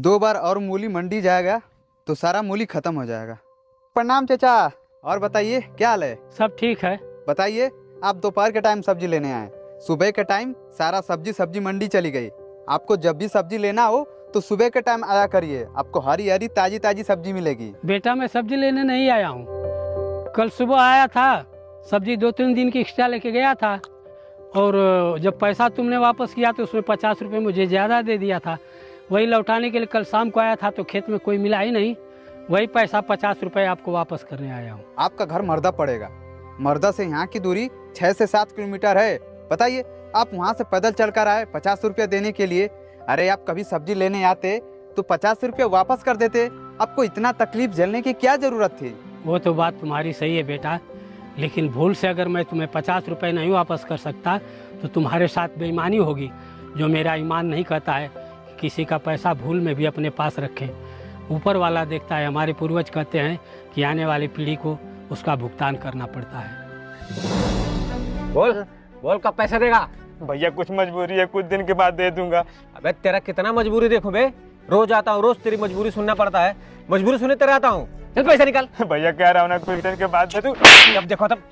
2 बार और मूली मंडी जाएगा तो सारा मूली खत्म हो जाएगा। प्रणाम चाचा। और बताइए क्या हाल है? सब ठीक है। बताइए, आप दोपहर के टाइम सब्जी लेने आए, सुबह के टाइम सारा सब्जी मंडी चली गई। आपको जब भी सब्जी लेना हो तो सुबह के टाइम आया करिए, आपको हरी हरी ताजी ताजी सब्जी मिलेगी। बेटा मैं सब्जी लेने नहीं आया हूँ, कल सुबह आया था, सब्जी 2-3 दिन की एक्स्ट्रा लेके गया था और जब पैसा तुमने वापस किया तो उसमें 50 रुपये मुझे ज़्यादा दे दिया था। वही लौटाने के लिए कल शाम को आया था तो खेत में कोई मिला ही नहीं, वही पैसा 50 रुपये आपको वापस करने आया हूँ। आपका घर मर्दा पड़ेगा, मर्दा से यहाँ की दूरी 6 से 7 किलोमीटर है। बताइए, आप वहाँ से पैदल चलकर आए 50 रुपया देने के लिए। अरे आप कभी सब्जी लेने आते तो 50 रुपया वापस कर देते, आपको इतना तकलीफ झेलने की क्या जरूरत थी? वो तो बात तुम्हारी सही है बेटा, लेकिन भूल से अगर मैं तुम्हें 50 रुपये नहीं वापस कर सकता तो तुम्हारे साथ बेईमानी होगी। जो मेरा ईमान नहीं कहता है कि किसी का पैसा भूल में भी अपने पास रखें। ऊपर वाला देखता है, हमारे पूर्वज कहते हैं कि आने वाली पीढ़ी को उसका भुगतान करना पड़ता है। बोल बोल, कब पैसे देगा? भैया कुछ मजबूरी है, कुछ दिन के बाद दे दूंगा। अबे तेरा कितना मजबूरी देखो बे, रोज आता हूँ, रोज तेरी मजबूरी सुनना पड़ता है। मजबूरी सुने तेरे आता हूँ, चल पैसा निकाल। भैया कह रहा हूँ ना, कुछ दिन के बाद दे दूं। अब देखो तब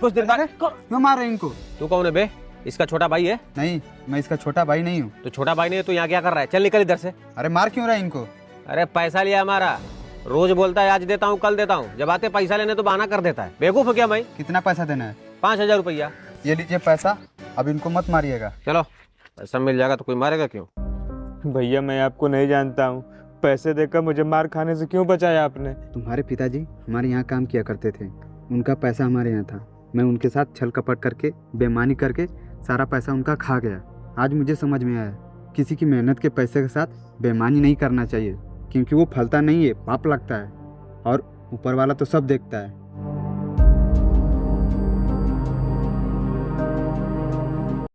कुछ देर बाद। क्यों मार रहे इनको? तू कौन है बे? इसका छोटा भाई है? नहीं, मैं इसका छोटा भाई नहीं हूँ। तो छोटा भाई नहीं है तो यहाँ क्या कर रहा है? चल निकल इधर से। अरे मार क्यों रहा है इनको? अरे पैसा लिया हमारा, रोज बोलता है आज देता हूँ कल देता हूँ, जब आते पैसा लेने तो बहाना कर देता है। बेवकूफ है क्या भाई? कितना पैसा देना है? 5000 रुपया। ये लीजिए पैसा, अब इनको मत मारिएगा। चलो, पैसा मिल जाएगा तो कोई मारेगा क्यों? भैया मैं आपको नहीं जानता हूँ, पैसे देकर मुझे मार खाने से क्यों बचाया आपने? तुम्हारे पिताजी हमारे यहाँ काम किया करते थे, उनका पैसा हमारे यहाँ था। मैं उनके साथ छल कपट करके, बेईमानी करके सारा पैसा उनका खा गया। आज मुझे समझ में आया, किसी की मेहनत के पैसे के साथ बेईमानी नहीं करना चाहिए, क्योंकि वो फलता नहीं है, पाप लगता है। और ऊपर वाला तो सब देखता है।